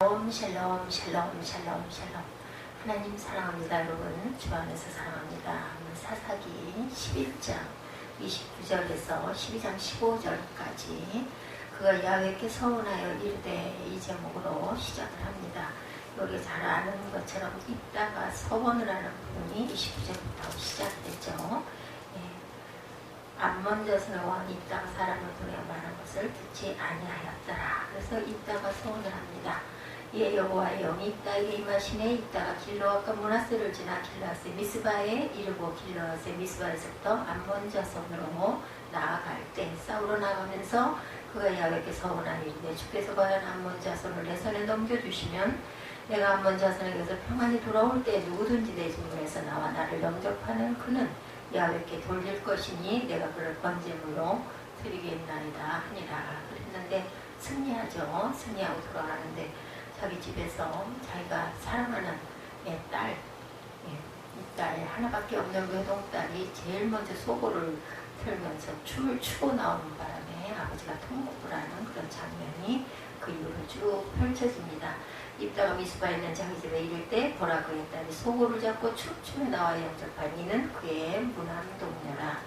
샬롬 샬롬 샬롬 샬롬 샬롬. 하나님 사랑합니다. 여러분 주 안에서 사랑합니다. 사사기 11장 29절에서 12장 15절까지 그가 야훼께 서원하여 이르되 이 제목으로 시작을 합니다. 우리가 잘 아는 것처럼 입다가 서원을 하는 부분이 29절부터 시작됐죠. 암몬 자손의 왕이 입다가 사람을 보내어 말한 것을 듣지 아니하였더라. 그래서 입다가 서원을 합니다. 이에 여호와의 영이 입다에게 임하시매 입다가 길르앗과 므낫세를 지나 길르앗의 미스바에 이르고 길르앗의 미스바에서부터 암몬 자손으로 나아갈 때 싸우러 나가면서 그가 야훼께 서원하니 이르되 주께서 과연 암몬 자손을 내 손에 넘겨주시면 내가 암몬 자손에게서 평안히 돌아올 때 누구든지 내 집문에서 나와 나를 영접하는 그는 야훼께 돌릴 것이니 내가 그를 번제물로 드리겠나이다 하니라. 그랬는데 승리하죠. 승리하고 돌아가는데 자기 집에서 자기가 사랑하는 딸, 이 딸 하나밖에 없는 외동딸이 제일 먼저 소고를 틀면서 춤을 추고 나오는 바람에 아버지가 통곡을 하는 그런 장면이 그 이후로 쭉 펼쳐집니다. 입다가 미스바에 있는 자기 집에 이를 때 보라 그의 딸이 소고를 잡고 춤추며 나와 영접한 이는 그의 무남동녀라.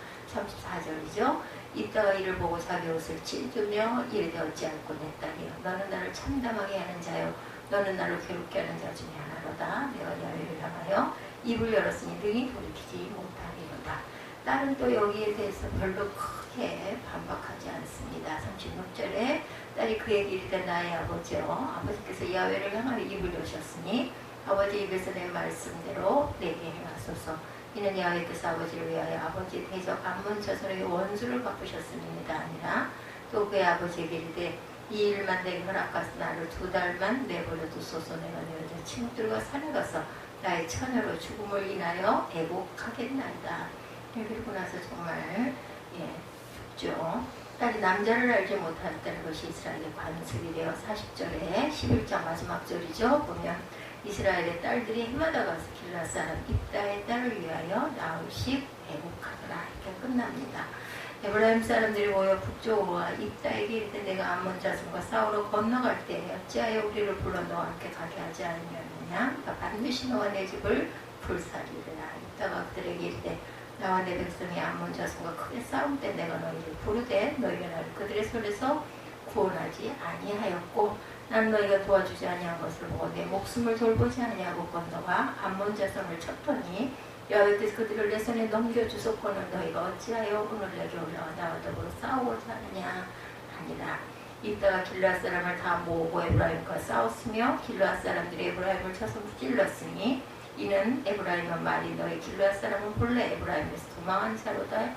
34절이죠. 입다가 이를 보고 자기 옷을 찢으며 이르되 어찌할꼬 내 딸이여 너는 나를 참담하게 하는 자요 너는 나를 괴롭게 하는 자 중에 하나로다. 내가 야훼를 향하여 입을 열었으니 능히 돌이키지 못하리로다. 딸은 또 여기에 대해서 별로 크게 반박하지 않습니다. 36절에 딸이 그에게 이르되 나의 아버지여 아버지께서 야훼를 향하여 입을 여셨으니 아버지 입에서 내 말씀대로 내게 행하소서. 이는 야훼께서 아버지를 위하여 아버지의 대적 암몬 자손에게 원수를 갚으셨음이니이다 아니라 또 그의 아버지에게 이르되 이 일만 내게 허락하사 나를 2달만 내버려 두소서. 내가 내 여자 친구들과 산에 가서 나의 처녀로 죽음을 인하여 애곡하겠나이다. 그리고 나서 정말 죽죠. 딸이 남자를 알지 못하였다는 것이 이스라엘의 관습이 되어 40절에 11장 마지막 절이죠. 보면 이스라엘의 딸들이 해마다 가서 길르앗 사람 입다의 딸을 위하여 나흘씩 애곡하더라. 이렇게 끝납니다. 에브라임 사람들이 모여 북쪽으로 와 입다에게 이르되 내가 암몬 자손과 싸우러 건너갈 때 어찌하여 우리를 불러 너와 함께 가게 하지 않느냐. 반드시 너와 내 집을 불사리리라. 입다가 그들에게 이르되 나와 내 백성이 암몬 자손과 크게 싸울 때 내가 너희를 부르되 너희가 나를 그들의 손에서 구원하지 아니하였고 난 너희가 도와주지 아니한 것을 보고 내 목숨을 돌보지 아니하고 건너가 암몬 자손을 쳤더니 야훼께서 그들을 내 손에 넘겨주소서는 너희가 어찌하여 오늘 내게 올라와 나와 더불어 싸우고자 하느냐 하니라. 입다가 길르앗 사람을 다 모으고 에브라임과 싸웠으며 길르앗 사람들이 에브라임을 쳐서 무찔렀으니 이는 에브라임은 말이 너희 길르앗 사람은 본래 에브라임에서 도망한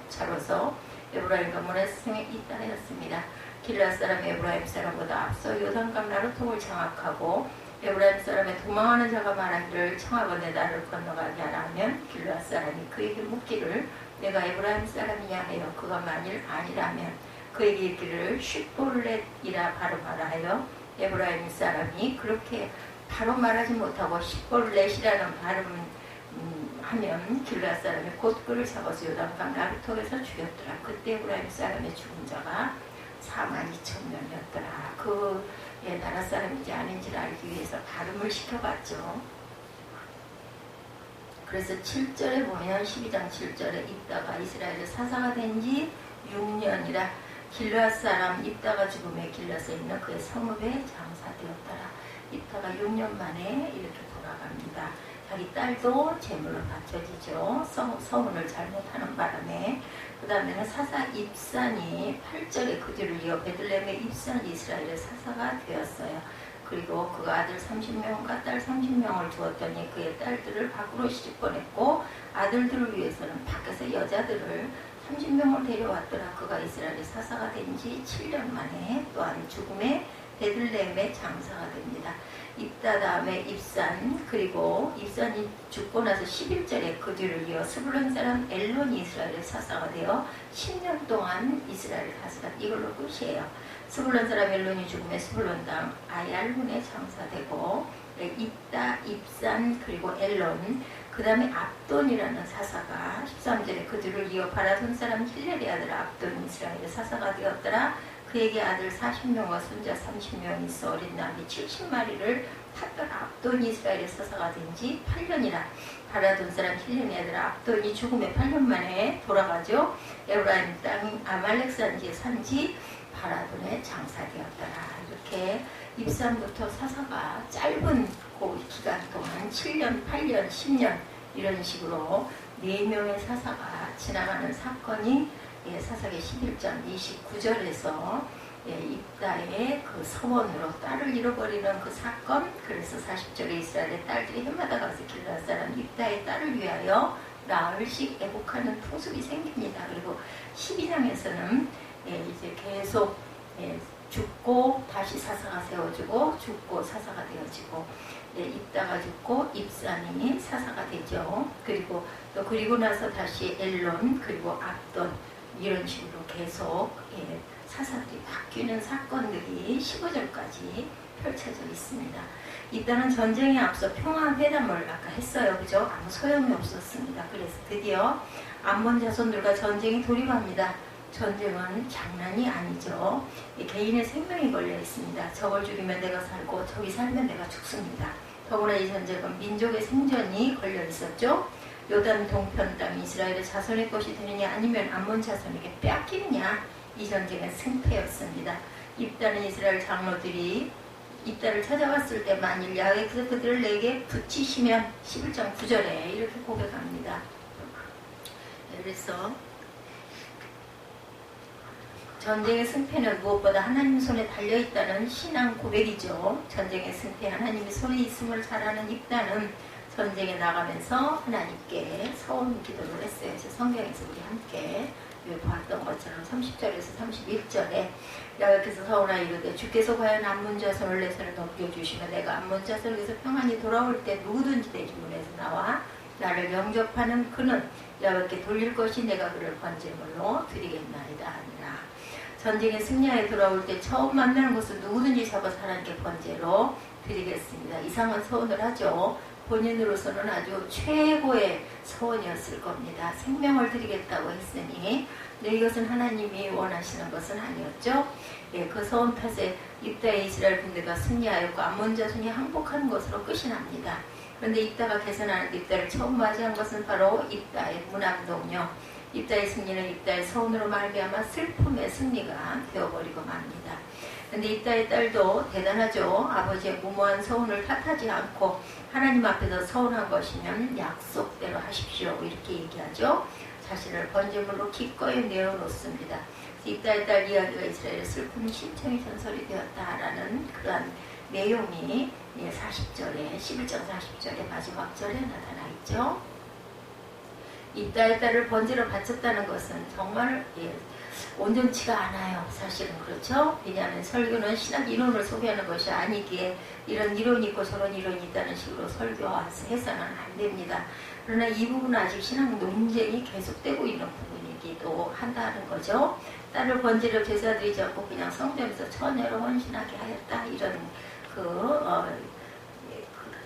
자로서 에브라임과 므낫세에 잇따르였습니다. 길르앗 사람이 에브라임 사람보다 앞서 요단강 나루통을 장악하고 에브라임 사람의 도망하는 자가 말하기를 청하건대 나를 건너가게 하라 하면 길르앗 사람이 그에게 묻기를 내가 에브라임 사람이냐 하여 그가 만일 아니라면 그에게 이르기를 쉿볼렛이라 바로 말하여 에브라임 사람이 그렇게 바로 말하지 못하고 쉿볼렛이라는 발음을 하면 길르앗 사람이 곧 그를 잡아서 요단강 나루통에서 죽였더라. 그때 에브라임 사람의 죽은 자가 42,000명이었더라. 그 나라 사람인지 아닌지를 알기 위해서 발음을 시켜봤죠. 그래서 7절에 보면 12장 7절에 입다가 이스라엘의 사사가 된 지 6년이라 길르앗 사람 입다가 죽음에 길르앗에 있는 그의 성읍에 장사되었더라. 입다가 6년 만에 이렇게 돌아갑니다. 자기 딸도 제물로 바쳐지죠. 서문을 잘못하는 바람에. 그 다음에는 사사 입산이 8절에 그 뒤를 이어 베들레헴의 입산 이스라엘의 사사가 되었어요. 그리고 그가 아들 30명과 딸 30명을 두었더니 그의 딸들을 밖으로 시집보냈고 아들들을 위해서는 밖에서 여자들을 30명을 데려왔더라. 그가 이스라엘의 사사가 된 지 7년 만에 또한 죽음의 베들레헴의 장사가 됩니다. 입다 다음에 입산, 그리고 입산이 죽고 나서 11절에 그 뒤를 이어 스불론 사람 엘론이 이스라엘의 사사가 되어 10년 동안 이스라엘 사사가 이걸로 끝이에요. 스불론 사람 엘론이 죽음에 스불론 땅 아얄문에 장사되고 입다, 입산, 그리고 엘론, 그 다음에 압돈이라는 사사가 13절에 그 뒤를 이어 바라손 사람 힐렐의 아들 압돈 이스라엘의 사사가 되었더라. 그에게 아들 40명과 손자 30명이 있어 어린 나귀 70마리를 탔더라. 압돈 이스라엘의 사사가 된 지 8년이라. 바라돈 사람 힐렘의 아들 압돈이 죽음에 8년 만에 돌아가죠. 에브라임 땅 아말렉 산지에 산지 바라돈의 장사되었더라. 이렇게 입산부터 사사가 짧은 그 기간 동안 7년, 8년, 10년 이런 식으로 4명의 사사가 지나가는 사건이 사사기 11장 29절에서 입다의 그 서원으로 딸을 잃어버리는 그 사건. 그래서 40절에 이스라엘의 딸들이 해마다 가서 길르앗 사람 입다의 딸을 위하여 나흘씩 애곡하는 풍습이 생깁니다. 그리고 12장에서는 이제 계속 죽고 다시 사사가 세워지고 죽고 사사가 되어지고 입다가 죽고 입산이 사사가 되죠. 그리고 나서 다시 엘론 그리고 압돈 이런 식으로 계속 사사들이 바뀌는 사건들이 15절까지 펼쳐져 있습니다. 일단은 전쟁에 앞서 평화회담을 아까 했어요. 그죠? 아무 소용이 없었습니다. 그래서 드디어 암몬 자손들과 전쟁이 돌입합니다. 전쟁은 장난이 아니죠. 개인의 생명이 걸려 있습니다. 저걸 죽이면 내가 살고 저기 살면 내가 죽습니다. 더구나 이 전쟁은 민족의 생존이 걸려 있었죠. 요단 동편 땅 이스라엘의 자손의 것이 되느냐 아니면 암몬 자손에게 빼앗기느냐. 이 전쟁의 승패였습니다. 입다는 이스라엘 장로들이 입다를 찾아갔을 때 만일 야훼께서 그들을 내게 붙이시면 11장 9절에 이렇게 고백합니다. 그래서 전쟁의 승패는 무엇보다 하나님 손에 달려있다는 신앙 고백이죠. 전쟁의 승패 하나님의 손에 있음을 잘 아는 입다는 전쟁에 나가면서 하나님께 서원 기도를 했어요. 그래서 성경에서 우리 함께 보았던 것처럼 30절에서 31절에 야훼께서 서원하여 이르되 주께서 과연 암몬 자손을 내 손에 넘겨주시면 내가 암몬 자손에게서 평안히 돌아올 때 누구든지 내 주문에서 나와 나를 영접하는 그는 야훼께 돌릴 것이 내가 그를 번제물로 드리겠나이다 하니라. 전쟁에 승리하여 돌아올 때 처음 만나는 것은 누구든지 잡아서 하나님께 번제로 드리겠습니다. 이상한 서원을 하죠. 본인으로서는 아주 최고의 서원이었을 겁니다. 생명을 드리겠다고 했으니 이것은 하나님이 원하시는 것은 아니었죠. 그 서원 탓에 입다의 이스라엘 군대가 승리하였고 암몬 자손이 항복하는 것으로 끝이 납니다. 그런데 입다가 개선하는 입다를 처음 맞이한 것은 바로 입다의 문암동요. 입다의 승리는 입다의 서원으로 말미암아 슬픔의 승리가 되어버리고 맙니다. 그런데 입다의 딸도 대단하죠. 아버지의 무모한 서원을 탓하지 않고 하나님 앞에서 서원한 것이면 약속대로 하십시오 이렇게 얘기하죠. 자신을 번제물로 기꺼이 내어놓습니다. 입다의 딸 이야기가 이스라엘의 슬픈 심청의 전설이 되었다라는 그러한 내용이 40절에 11장 40절의 마지막 절에 나타나 있죠. 입다의 딸을 번제로 바쳤다는 것은 정말 온전치가 않아요. 사실은 그렇죠. 왜냐하면 설교는 신학 이론을 소개하는 것이 아니기에 이런 이론이 있고 저런 이론이 있다는 식으로 설교해서는 안 됩니다. 그러나 이 부분은 아직 신학 논쟁이 계속되고 있는 부분이기도 한다는 거죠. 딸을 번제로 제사드리지 않고 그냥 성전에서 처녀로 헌신하게 하였다. 이런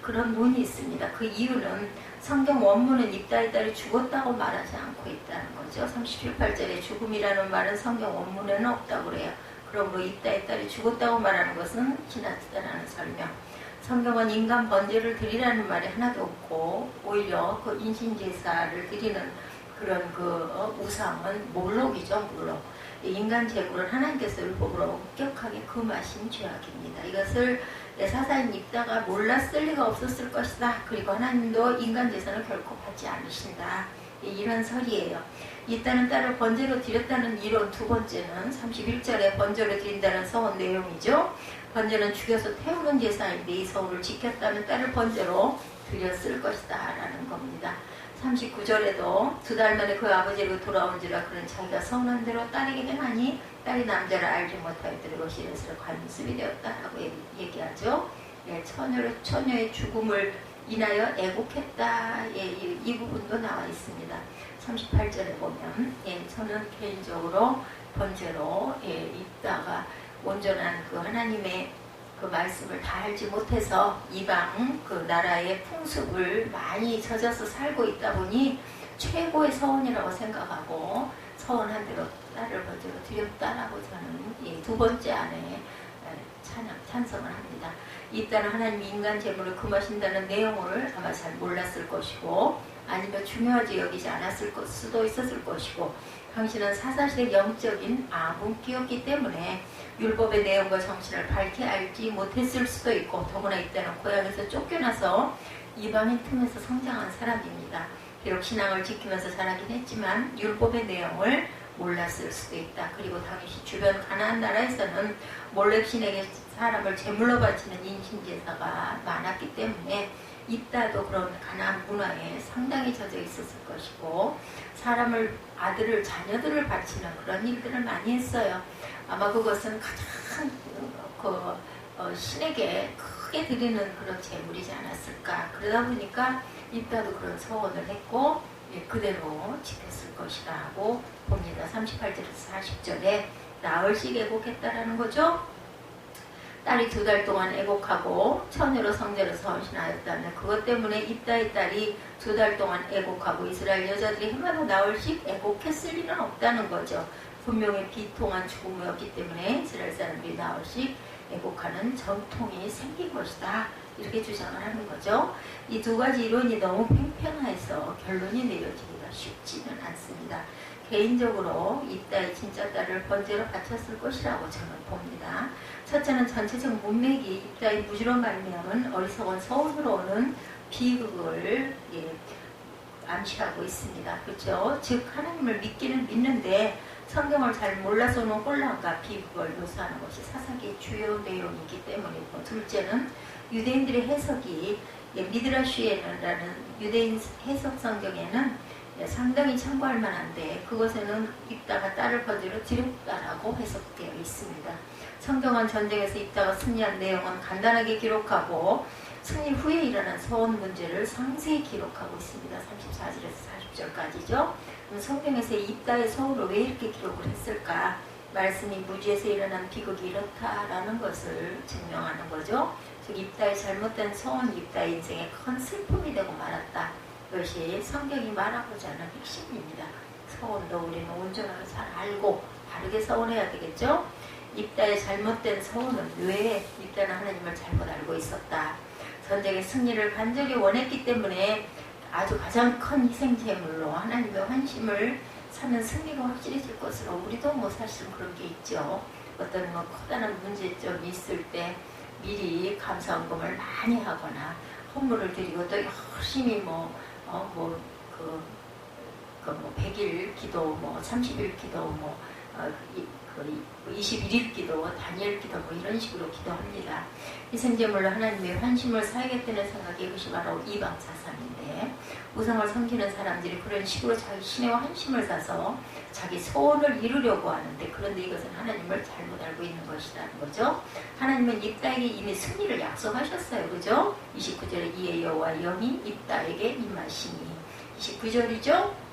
그런 논이 있습니다. 그 이유는 성경 원문은 입다의 딸이 죽었다고 말하지 않고 있다는 거죠. 37~8절에 죽음이라는 말은 성경 원문에는 없다고 그래요. 그러므로 입다의 딸이 죽었다고 말하는 것은 지나치다라는 설명. 성경은 인간 번제를 드리라는 말이 하나도 없고 오히려 그 인신제사를 드리는 그런 우상은 몰록이죠. 몰록. 인간 제물은 하나님께서 율법으로 엄격하게 금하신 죄악입니다. 이것을 사사인 입다가 몰랐을 리가 없었을 것이다. 그리고 하나님도 인간 제사는 결코 받지 않으신다. 이런 설이에요. 입다는 딸을 번제로 드렸다는 이론 두 번째는 31절에 번제로 드린다는 서원 내용이죠. 번제는 죽여서 태우는 제사인데 이 서원을 지켰다면 딸을 번제로 드렸을 것이다 라는 겁니다. 39절에도 2달 만에 그 아버지로 돌아온지라 그는 자기가 서운한 대로 딸에게 행하니 딸이 남자를 알지 못하였더니 것이 이래서 관습이 되었다라고 얘기하죠. 처녀의 죽음을 인하여 애곡했다. 이 부분도 나와 있습니다. 38절에 보면 저는 개인적으로 번제로 입다가 온전한 그 하나님의 그 말씀을 다 알지 못해서 이방 그 나라의 풍습을 많이 젖어서 살고 있다 보니 최고의 서원이라고 생각하고 서원한 대로 딸을 거저로 드렸다라고 저는 이 두 번째 안에 찬성을 합니다. 이 딸은 하나님 인간 재물을 금하신다는 내용을 아마 잘 몰랐을 것이고 아니면 중요하지 여기지 않았을 수도 있었을 것이고 당신은 사사시대 영적인 암흑기였기 때문에 율법의 내용과 정신을 밝히 알지 못했을 수도 있고 더구나 이때는 고향에서 쫓겨나서 이방인 틈에서 성장한 사람입니다. 비록 신앙을 지키면서 자라긴 했지만 율법의 내용을 몰랐을 수도 있다. 그리고 당시 주변 가나안 나라에서는 몰렉신에게 사람을 제물로 바치는 인신제사가 많았기 때문에 입다도 그런 가나안 문화에 상당히 젖어 있었을 것이고 사람을 아들을 자녀들을 바치는 그런 일들을 많이 했어요. 아마 그것은 가장 신에게 크게 드리는 그런 제물이지 않았을까. 그러다 보니까 입다도 그런 서원을 했고 그대로 지켰을 것이라 하고 봅니다. 38절에서 40절에 나흘씩 애곡했다라는 거죠. 딸이 2달 동안 애곡하고 처녀로 성전에서 서신하였다는 그것 때문에 입다의 딸이 2달 동안 애곡하고 이스라엘 여자들이 해마다 나흘씩 애곡했을 리는 없다는 거죠. 분명히 비통한 죽음이었기 때문에 이스라엘 사람들이 나흘씩 애곡하는 전통이 생긴 것이다. 이렇게 주장을 하는 거죠. 이 두 가지 이론이 너무 팽팽해서 결론이 내려지기가 쉽지는 않습니다. 개인적으로 입다의 진짜 딸을 번제로 바쳤을 것이라고 저는 봅니다. 첫째는 전체적 문맥이 입다의 무지로 말미암은 어리석은 서원으로 오는 비극을 암시하고 있습니다. 그렇죠? 즉 하나님을 믿기는 믿는데 성경을 잘 몰라서 오는 혼란과 비극을 묘사하는 것이 사사기의 주요 내용이기 때문이고 둘째는 유대인들의 해석이 미드라시에는 유대인 해석 성경에는 상당히 참고할 만한데 그것에는 입다가 딸을 번제로 드렸다라고 해석되어 있습니다. 성경은 전쟁에서 입다가 승리한 내용은 간단하게 기록하고 승리 후에 일어난 서원 문제를 상세히 기록하고 있습니다. 34절에서 40절까지죠. 성경에서 입다의 서원을 왜 이렇게 기록을 했을까? 말씀이 무지에서 일어난 비극이 이렇다라는 것을 증명하는 거죠. 즉 입다의 잘못된 서원, 입다의 인생에 큰 슬픔이 되고 말았다. 이것이 성경이 말하고자 하는 핵심입니다. 서원도 우리는 온전하게 잘 알고 바르게 서원해야 되겠죠. 입다의 잘못된 서원은 왜 입다는 하나님을 잘못 알고 있었다. 전쟁의 승리를 간절히 원했기 때문에 아주 가장 큰 희생제물로 하나님의 환심을 사면 승리가 확실해질 것으로 우리도 사실은 그런 게 있죠. 어떤 커다란 문제점이 있을 때 미리 감사헌금을 많이 하거나 헌물을 드리고 또 열심히 100일 기도, 30일 기도, 21일 기도, 단일 기도 이런 식으로 기도합니다. 희생제물로 하나님의 환심을 사야겠다는 생각이 이것이 바로 이방사상인데 우상을 섬기는 사람들이 그런 식으로 자기 신의 환심을 사서 자기 소원을 이루려고 하는데 그런데 이것은 하나님을 잘못 알고 있는 것이라는 거죠. 하나님은 입다에게 이미 승리를 약속하셨어요. 그죠? 29절에 이에 여호와 영이 입다에게 임하시니 29절이죠.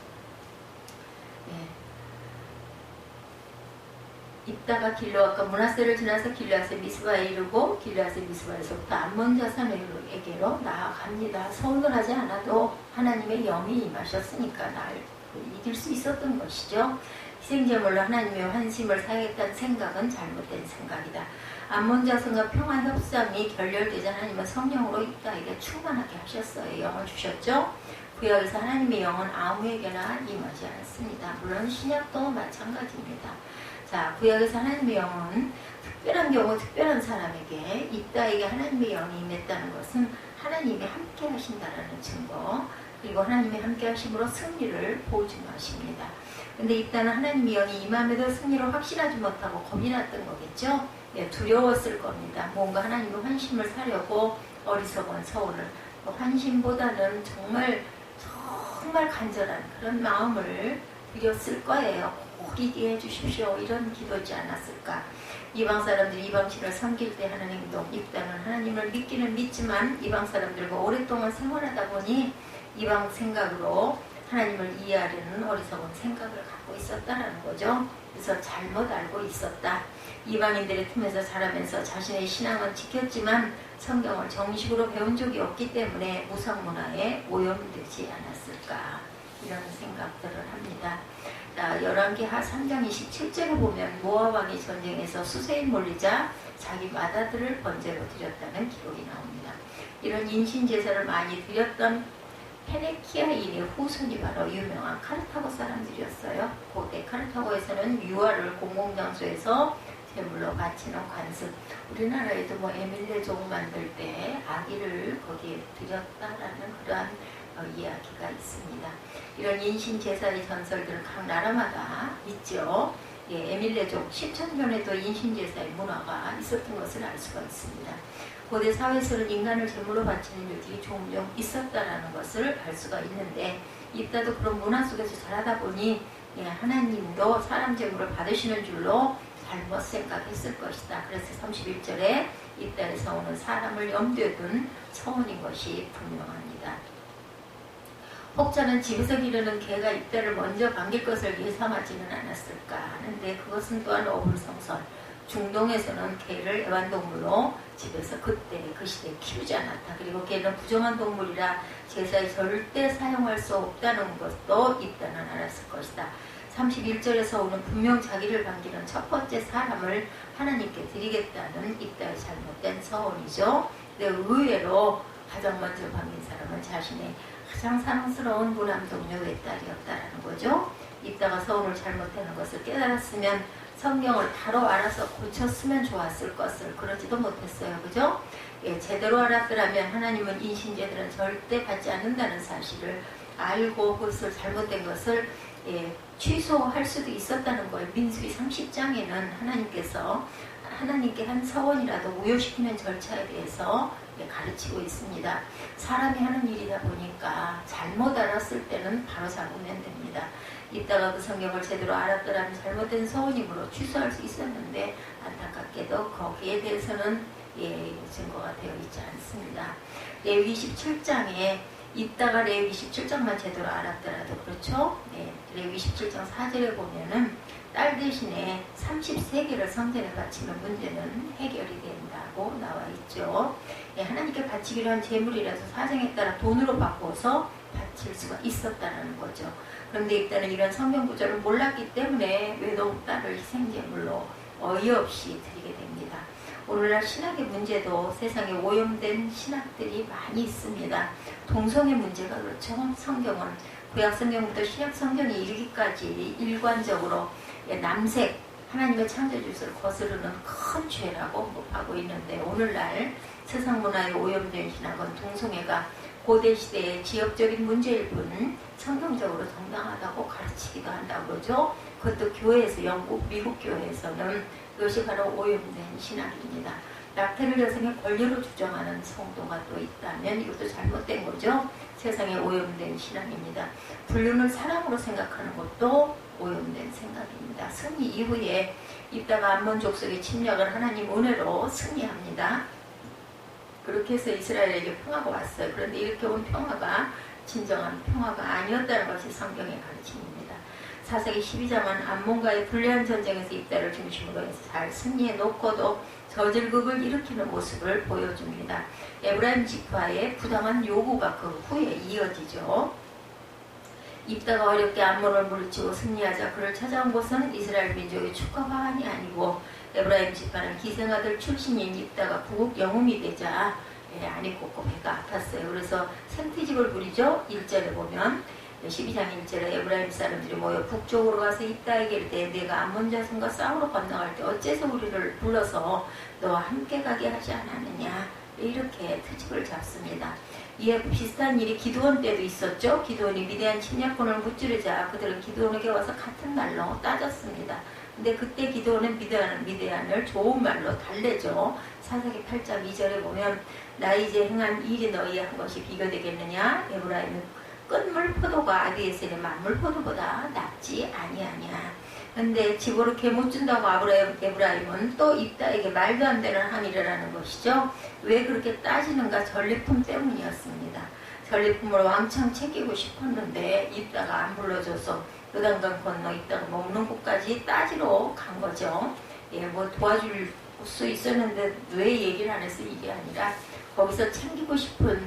입다가 길르앗과 므낫세를 지나서 길르앗의 미스바에 이르고 길르앗의 미스바에서부터 암몬 자손에게로 나아갑니다. 서운을 하지 않아도 하나님의 영이 임하셨으니까 날 이길 수 있었던 것이죠. 희생제물로 하나님의 환심을 사야겠다는 생각은 잘못된 생각이다. 암몬 자손과 평화 협상이 결렬되자 하나님은 성령으로 입다에게 충만하게 하셨어요. 영을 주셨죠. 구약에서 하나님의 영은 아무에게나 임하지 않습니다. 물론 신약도 마찬가지입니다. 자, 구약에서 하나님의 영은 특별한 경우 특별한 사람에게 입다에게 하나님의 영이 임했다는 것은 하나님이 함께 하신다는 증거 그리고 하나님이 함께 하심으로 승리를 보증하십니다. 근데 입다는 하나님의 영이 임함에도 승리를 확신하지 못하고 겁이 났던 거겠죠. 두려웠을 겁니다. 뭔가 하나님의 환심을 사려고 어리석은 서원을 환심보다는 정말 간절한 그런 마음을 드렸을 거예요. 꼭 이기게 해주십시오. 이런 기도지 않았을까. 이방 사람들이 이방신을 섬길 때 하는 행동, 입다는 하나님을 믿기는 믿지만 이방 사람들과 오랫동안 생활하다 보니 이방 생각으로 하나님을 이해하려는 어리석은 생각을 갖고 있었다는 거죠. 그래서 잘못 알고 있었다. 이방인들의 틈에서 자라면서 자신의 신앙은 지켰지만 성경을 정식으로 배운 적이 없기 때문에 무상문화에 오염되지 않았을까. 이런 생각들을 합니다. 자, 열왕기하 3장 27절에 보면 모압 왕이 전쟁에서 수세에 몰리자 자기 맏아들을 번제로 드렸다는 기록이 나옵니다. 이런 인신제사를 많이 드렸던 페네키아인의 후손이 바로 유명한 카르타고 사람들이었어요. 고대 카르타고에서는 유아를 공공장소에서 제물로 바치는 관습. 우리나라에도 뭐 에밀레종 만들 때 아기를 거기에 드렸다라는 그러한 이야기가 있습니다. 이런 인신제사의 전설들은 각 나라마다 있죠. 예, 에밀레종 10,000년에도 인신제사의 문화가 있었던 것을 알 수가 있습니다. 고대 사회에서는 인간을 제물로 바치는 일들이 종종 있었다라는 것을 알 수가 있는데, 이따도 그런 문화 속에서 자라다 보니 하나님도 사람 제물을 받으시는 줄로 잘못 생각했을 것이다. 그래서 31절에 이 땅에서 오는 사람을 염두에 둔 서원인 것이 분명합니다. 혹자는 집에서 기르는 개가 이때를 먼저 반길 것을 예상하지는 않았을까 하는데, 그것은 또한 어불성설. 중동에서는 개를 애완동물로 집에서 그때 그 시대에 키우지 않았다. 그리고 개는 부정한 동물이라 제사에 절대 사용할 수 없다는 것도 이때는 알았을 것이다. 31절에서 오는 분명 자기를 반기는 첫 번째 사람을 하나님께 드리겠다는 이때의 잘못된 서원이죠. 근데 의외로 가장 먼저 반긴 사람은 자신의 가장 사랑스러운 무남동료 외딸이었다라는 거죠. 이따가 서원을 잘못하는 것을 깨달았으면 성경을 바로 알아서 고쳤으면 좋았을 것을 그러지도 못했어요. 그죠? 예, 제대로 알았더라면 하나님은 인신제들은 절대 받지 않는다는 사실을 알고 그것을 잘못된 것을 취소할 수도 있었다는 거예요. 민수기 30장에는 하나님께서 하나님께 한 서원이라도 무효시키는 절차에 대해서 가르치고 있습니다. 사람이 하는 일이다 보니까 잘못 알았을 때는 바로 잡으면 됩니다. 이따가 그 성경을 제대로 알았더라면 잘못된 서원이므로 취소할 수 있었는데, 안타깝게도 거기에 대해서는 증거가 되어 있지 않습니다. 레위 27장에 이따가 레위 27장만 제대로 알았더라도 그렇죠. 레위 27장 4절에 보면은 딸 대신에 33개를 성전에 바치는 문제는 해결이 된다고 나와 있죠. 하나님께 바치기로 한 제물이라서 사정에 따라 돈으로 바꿔서 바칠 수가 있었다는 거죠. 그런데 일단은 이런 성경 구절을 몰랐기 때문에 외동 딸을 희생제물로 어이없이 드리게 됩니다. 오늘날 신학의 문제도 세상에 오염된 신학들이 많이 있습니다. 동성애 문제가 그렇죠. 성경은 구약성경부터 신약성경에 이르기까지 일관적으로 남색, 하나님의 창조주를 거스르는 큰 죄라고 하고 있는데, 오늘날 세상 문화에 오염된 신학은 동성애가 고대시대의 지역적인 문제일 뿐 성경적으로 정당하다고 가르치기도 한다고 그러죠. 그것도 교회에서, 영국, 미국 교회에서는 이것이 바로 오염된 신학입니다. 낙태를 여성의 권리로 주장하는 성도가 또 있다면 이것도 잘못된 거죠. 세상에 오염된 신학입니다. 불륜을 사랑으로 생각하는 것도 오염된 생각입니다. 승리 이후에 이따가 암몬 족속의 침략을 하나님 은혜로 승리합니다. 그렇게 해서 이스라엘에게 평화가 왔어요. 그런데 이렇게 온 평화가 진정한 평화가 아니었다는 것이 성경의 가르침입니다. 사사기 12장은 암몬과의 불리한 전쟁에서 이때를 중심으로 해서 잘 승리해 놓고도 저질극을 일으키는 모습을 보여줍니다. 에브라임 지파의 부당한 요구가 그 후에 이어지죠. 입다가 어렵게 암몬을 물리치고 승리하자 그를 찾아온 곳은 이스라엘 민족의 축하가 아니고 에브라임 지파는 기생아들 출신인 입다가 부국 영웅이 되자 안이 곱고 배가 아팠어요. 그래서 생태집을 부리죠. 1절에 보면 12장 1절에 에브라임 사람들이 모여 북쪽으로 가서 입다에게 이르되 내가 암몬 자손과 싸우러 건너갈 때 어째서 우리를 불러서 너와 함께 가게 하지 않았느냐, 이렇게 트집을 잡습니다. 이에 비슷한 일이 기드온 때도 있었죠. 기드온이 미디안 침략군을 무찌르자 그들은 기드온에게 와서 같은 말로 따졌습니다. 근데 그때 기드온은 미디안을 좋은 말로 달래죠. 사사기 8장 2절에 보면 나 이제 행한 일이 너희에 한 것이 비교되겠느냐, 에브라임은 끝물 포도가 아비에셀의 만물 포도보다 낫지 아니하냐. 근데 집으로 개 못 준다고 에브라임은 또 입다에게 말도 안 되는 항의를 하는 것이죠. 왜 그렇게 따지는가? 전리품 때문이었습니다. 전리품을 왕창 챙기고 싶었는데 입다가 안 불러줘서 요단강 건너 입다가 먹는 곳까지 따지러 간 거죠. 뭐 도와줄 수 있었는데 왜 얘기를 안 해서 이게 아니라 거기서 챙기고 싶은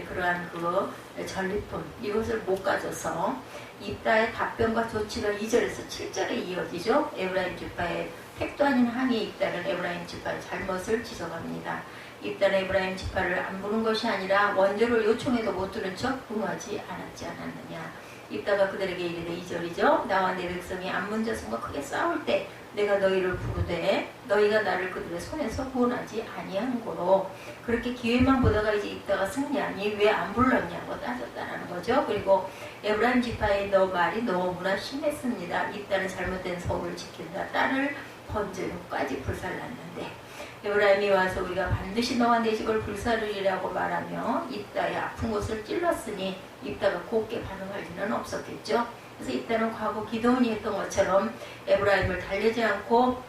그러한 그 전리품 이것을 못 가져서 입다의 답변과 조치가 2절에서 7절에 이어지죠. 에브라임 지파의 택도 아닌 항의 입다는 에브라임 지파의 잘못을 지적합니다. 입다는 에브라임 지파를 안 부른 것이 아니라 원조를 요청해도 못 들은 척 응하지 않았지 않았느냐. 입다가 그들에게 이르되 2절이죠. 나와 내 백성이 암몬 자손과 크게 싸울 때 내가 너희를 부르되 너희가 나를 그들의 손에서 구원하지 아니한 고로 그렇게 기회만 보다가 이제 입다가 승리하니 왜 안 불렀냐고 따졌다라는 거죠. 그리고 에브라임 지파의 너 말이 너무나 심했습니다. 입다는 잘못된 서울을 지킨다. 딸을 번제로까지 불살랐는데 에브라임이 와서 우리가 반드시 너와 내 집을 불사르리라고 말하며 입다의 아픈 곳을 찔렀으니 입다가 곱게 반응할 리는 없었겠죠. 그래서 입다는 과거 기드온이 했던 것처럼 에브라임을 달래지 않고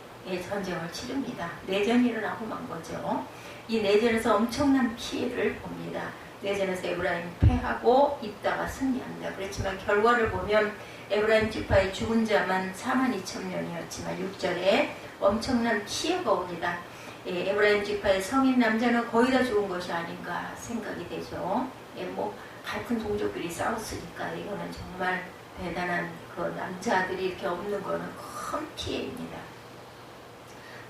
전쟁을 치릅니다. 내전이 일어나고 만 거죠. 이 내전에서 엄청난 피해를 봅니다. 내전에서 에브라임 패하고 입다가 승리합니다. 그렇지만 결과를 보면 에브라임 지파의 죽은 자만 42,000명이었지만 6절에 엄청난 피해가 옵니다. 에브라임 지파의 성인 남자는 거의 다 죽은 것이 아닌가 생각이 되죠. 같은 동족끼리 싸웠으니까 이거는 정말 대단한 그 남자들이 이렇게 없는 거는 큰 피해입니다.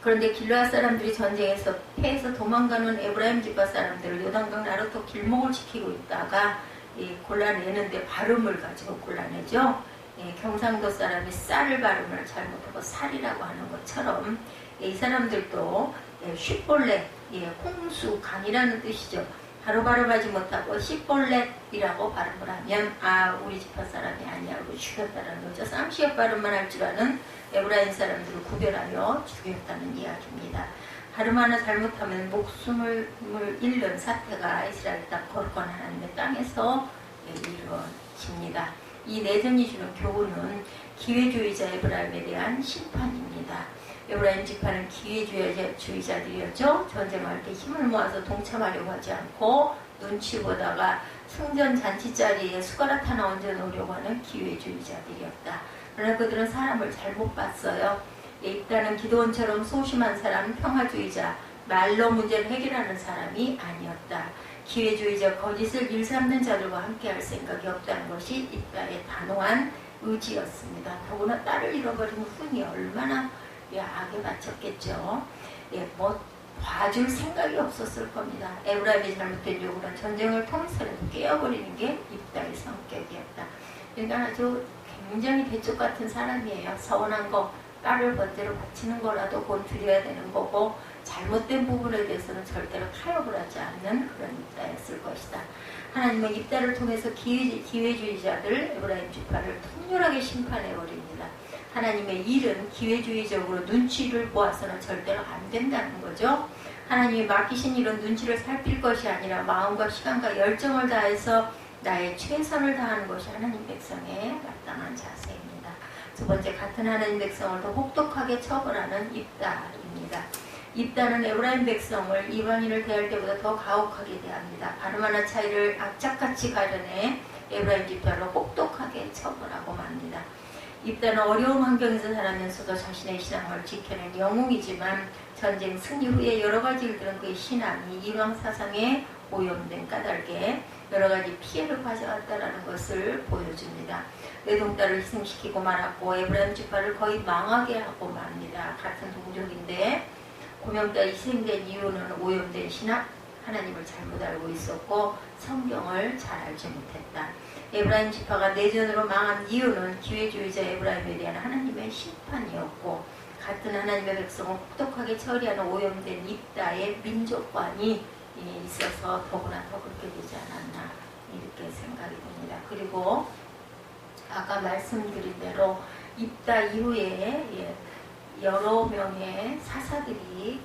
그런데 길르앗 사람들이 전쟁에서 패해서 도망가는 에브라임 지파 사람들을 요단강 나루토 길목을 지키고 있다가 골라내는데 발음을 가지고 골라내죠. 경상도 사람이 쌀을 발음을 잘못하고 살이라고 하는 것처럼 이 사람들도 쉿볼렛, 홍수, 강이라는 뜻이죠. 바로 하지 못하고 쉿볼렛이라고 발음을 하면 우리 지파 사람이 아니야 하고 죽였다는 거죠. 쌍시역 발음만 할 줄 아는 에브라임 사람들을 구별하여 죽였다는 이야기입니다. 발음 하나 잘못하면 목숨을 잃는 사태가 이스라엘 땅 거룩한 하나님의 땅에서 이루어집니다. 이 내전이 주는 교훈은 기회주의자 에브라임에 대한 심판입니다. 에브라임 지파는 기회주의자들이었죠. 전쟁할 때 힘을 모아서 동참하려고 하지 않고 눈치 보다가 승전 잔치 자리에 숟가락 하나 얹어 놓으려고 하는 기회주의자들이었다. 그러나 그들은 사람을 잘못 봤어요. 입다는 기드온처럼 소심한 사람, 평화주의자, 말로 문제를 해결하는 사람이 아니었다. 기회주의자, 거짓을 일삼는 자들과 함께할 생각이 없다는 것이 입다의 단호한 의지였습니다. 더구나 딸을 잃어버린 훈이 얼마나 악에 바쳤겠죠. 봐줄 생각이 없었을 겁니다. 에브라임이 잘못된 요구는 전쟁을 통해서라도 깨어버리는 게 입다의 성격이었다. 그러니까 아주 굉장히 대쪽 같은 사람이에요. 서운한 거, 딸을 번제로 바치는 거라도 곧 드려야 되는 거고 잘못된 부분에 대해서는 절대로 타협을 하지 않는 그런 입다였을 것이다. 하나님은 입다를 통해서 기회주의자들 에브라임 지파를 통렬하게 심판해버립니다. 하나님의 일은 기회주의적으로 눈치를 보아서는 절대로 안 된다는 거죠. 하나님이 맡기신 일은 눈치를 살필 것이 아니라 마음과 시간과 열정을 다해서 나의 최선을 다하는 것이 하나님 백성의 마땅한 자세입니다. 두 번째, 같은 하나님 백성을 더 혹독하게 처벌하는 입다입니다. 입다는 에브라임 백성을 이방인을 대할 때보다 더 가혹하게 대합니다. 발음 하나 차이를 악착같이 가려내 에브라임 지파를 혹독하게 처벌하고 맙니다. 입다는 어려운 환경에서 살아면서도 자신의 신앙을 지켜낸 영웅이지만 전쟁 승리 후에 여러 가지 일들은 그의 신앙이 이방 사상에 오염된 까닭에 여러 가지 피해를 가져왔다는 것을 보여줍니다. 외동딸을 희생시키고 말았고 에브라임 지파를 거의 망하게 하고 맙니다. 같은 동족인데 고명딸이 희생된 이유는 오염된 신학, 하나님을 잘못 알고 있었고 성경을 잘 알지 못했다. 에브라임 지파가 내전으로 망한 이유는 기회주의자 에브라임에 대한 하나님의 심판이었고 같은 하나님의 백성을 혹독하게 처리하는 오염된 입다의 민족관이 있어서 더구나 더 그렇게 되지 않았나 이렇게 생각이 듭니다. 그리고 아까 말씀드린 대로 입다 이후에 여러 명의 사사들이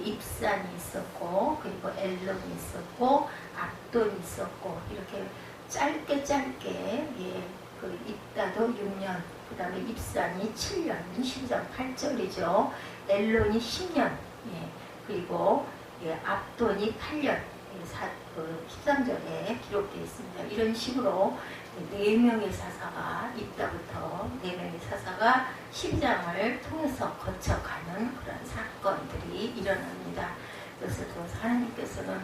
입산이 있었고 그리고 엘론이 있었고 압돈이 있었고 이렇게 짧게 그 입다도 6년 그 다음에 입산이 7년 12장 8절이죠. 엘론이 10년 그리고 압돈이 8년 13절에 기록되어 있습니다. 이런 식으로 4명의 사사가 입다부터 4명의 사사가 12장을 통해서 거쳐가는 그런 사건들이 일어납니다. 그래서 하나님께서는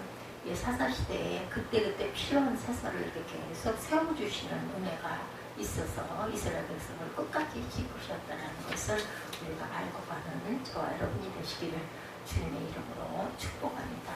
사사시대에 그때그때 필요한 세서를 이렇게 계속 세워주시는 은혜가 있어서 이스라엘 백성을 끝까지 지키셨다는 것을 우리가 알고 가는 저와 여러분이 되시기를 주님의 이름으로 축복합니다.